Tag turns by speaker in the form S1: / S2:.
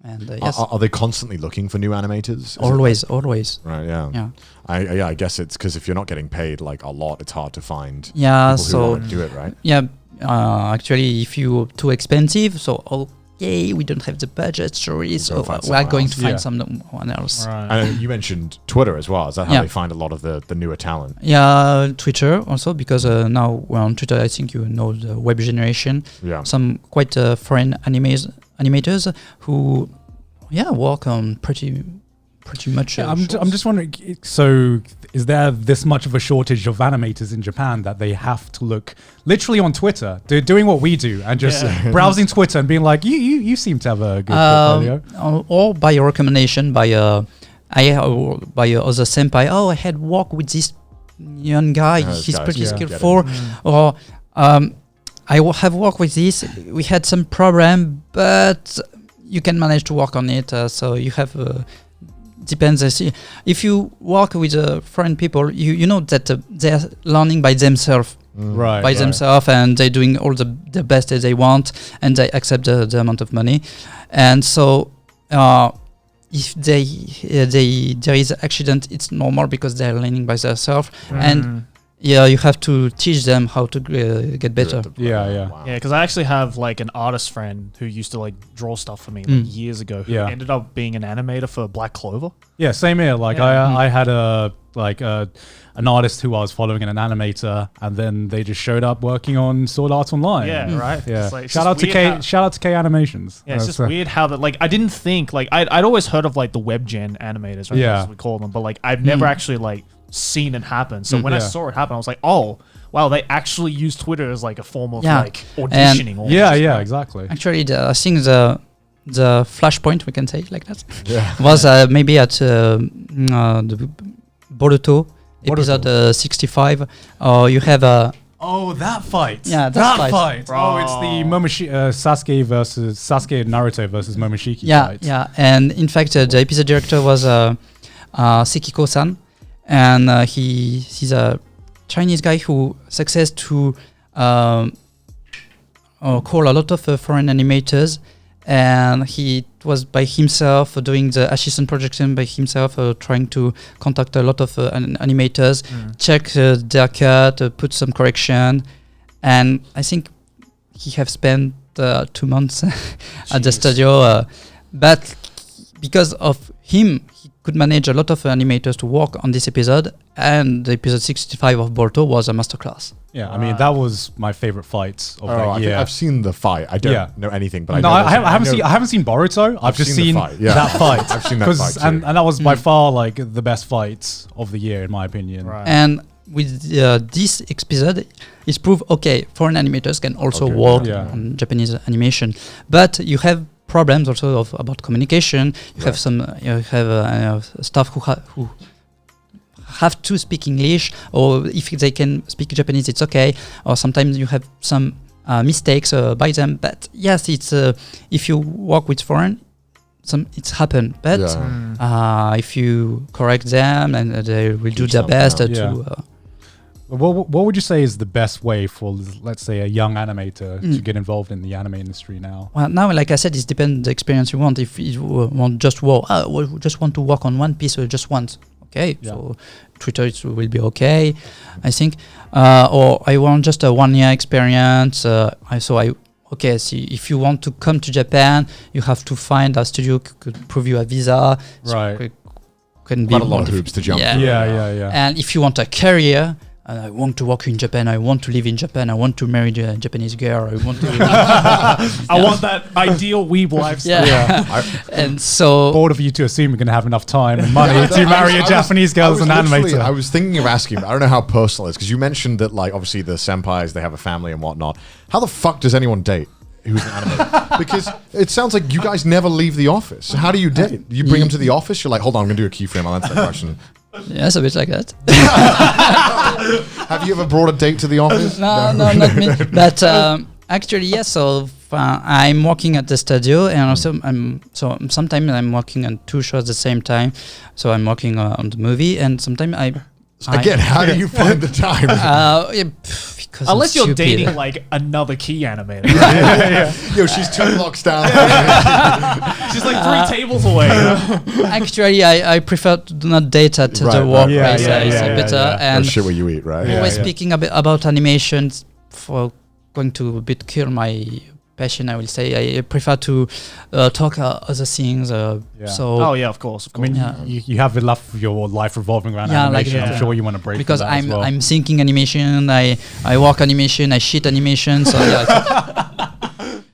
S1: And yes,
S2: Are they constantly looking for new animators?
S1: always.
S2: Right. Yeah.
S1: Yeah.
S2: I guess it's because if you're not getting paid like a lot, it's hard to find
S1: Yeah.
S2: people who
S1: So
S2: want to do it, right?
S1: yeah, actually, if you're too expensive, so okay, we don't have the budget, sorry, so
S2: find
S1: we are
S2: someone
S1: going
S2: else.
S1: to find someone else.
S3: Right.
S2: And you mentioned Twitter as well. Is that how
S1: Yeah.
S2: they find a lot of the newer talent?
S1: Yeah, Twitter also, because now we're on Twitter. I think you know the web generation.
S2: Yeah.
S1: Some quite foreign animators who, work on pretty much.
S3: I'm just wondering. So, is there this much of a shortage of animators in Japan that they have to look literally on Twitter? They're doing what we do and just browsing Twitter and being like, you seem to have a good portfolio.
S1: Or by a recommendation by other senpai. Oh, I had worked with this young guy. He's pretty skillful. Or I have worked with this. We had some problem, but you can manage to work on it. So you have. Depends. If you work with foreign people, you know that they are learning by themselves, themselves, and they're doing all the best that they want, and they accept the amount of money, and so if there is an accident, it's normal because they're learning by themselves, and you have to teach them how to get better.
S3: Wow.
S4: Yeah, because I actually have like an artist friend who used to like draw stuff for me like years ago. Who ended up being an animator for Black Clover.
S3: Yeah, same here. Like I had an artist who I was following and an animator, and then they just showed up working on Sword Art Online.
S4: Yeah, right.
S3: Yeah.
S4: It's like,
S3: Shout out to K Animations.
S4: Yeah, it's just weird how that. Like, I didn't think like I'd always heard of like the web gen animators, right?
S3: Yeah.
S4: As we call them, but like I've never actually like seen it happen. So when I saw it happen, I was like, oh wow, they actually use Twitter as like a form of like auditioning.
S3: Exactly.
S1: Actually, I think the flashpoint, we can say it like that, was maybe at the Boruto episode 65. You have a
S3: that fight.
S1: Yeah,
S3: that fight. Oh, it's the Sasuke and Naruto versus Momoshiki fight.
S1: Yeah, and in fact, the episode director was Sekiko-san, and he's a Chinese guy who success to call a lot of foreign animators, and he was by himself doing the assistant projection by himself, trying to contact a lot of animators, check their cut, put some correction, and I think he have spent 2 months at the studio, but because of him, he could manage a lot of animators to work on this episode, and the episode 65 of Boruto was a masterclass.
S3: Yeah, I mean, that was my favorite fight of that year.
S2: I've seen the fight. I don't know anything, but
S3: I haven't seen Boruto. I've just seen that fight.
S2: I've seen that fight too.
S3: And that was by far like the best fight of the year, in my opinion.
S4: Right.
S1: And with this episode, it's proof, okay, foreign animators can also work on Japanese animation, but you have problems also about communication. You have some staff who have to speak English, or if they can speak Japanese, it's okay. Or sometimes you have some mistakes by them. But yes, it's if you work with foreign, it's happened. But if you correct them, and they will do their best to.
S3: What would you say is the best way for, let's say, a young animator to get involved in the anime industry now?
S1: Well, now, like I said, it depends the experience you want. If you want just just want to work on one piece or just once, okay. So Twitter will be okay, I think. Or I want just a 1 year experience. See, if you want to come to Japan, you have to find a studio could prove you a visa.
S3: Right.
S1: Can be
S2: quite a lot of hoops to jump through.
S3: Yeah.
S1: And if you want a career, I want to work in Japan, I want to live in Japan, I want to marry a Japanese girl, I want to
S4: I want that ideal weeb lifestyle.
S1: And so
S3: bored of you to assume you're going to have enough time and money to marry a Japanese girl as an animator.
S2: I was thinking of asking, but I don't know how personal it is, because you mentioned that, like, obviously the senpais, they have a family and whatnot. How the fuck does anyone date who's an animator? Because it sounds like you guys never leave the office. So how do you date? You bring them to the office, you're like, hold on, I'm going to do a keyframe, I'll answer that question.
S1: Yes, a bit like that.
S2: Have you ever brought a date to the office?
S1: No, not me. But actually, yes. So I'm working at the studio, and also sometimes I'm working on 2 shows at the same time. So I'm working on the movie, and sometimes I
S2: Again, how do you find the time?
S1: Because
S4: Unless you're
S1: stupid.
S4: dating like another key animator.
S2: Yo, she's 2 blocks down.
S4: She's like 3 tables away.
S1: Actually, I prefer to do not date at
S2: Right,
S1: the
S2: right.
S1: workplace.
S3: Yeah,
S1: It's
S3: yeah,
S1: better.
S3: yeah.
S1: And
S2: Shit where you eat, right?
S3: Yeah.
S1: always speaking about animations for going to a bit kill my passion, I will say. I prefer to talk other things. So
S4: Oh yeah, of course.
S3: I mean,
S1: Yeah.
S3: you have enough of your life revolving around
S1: Yeah, like
S3: animation. I'm
S4: that.
S3: sure you want to break
S1: because
S3: from that as well.
S1: I'm thinking animation, I work animation, I shit animation. So yeah,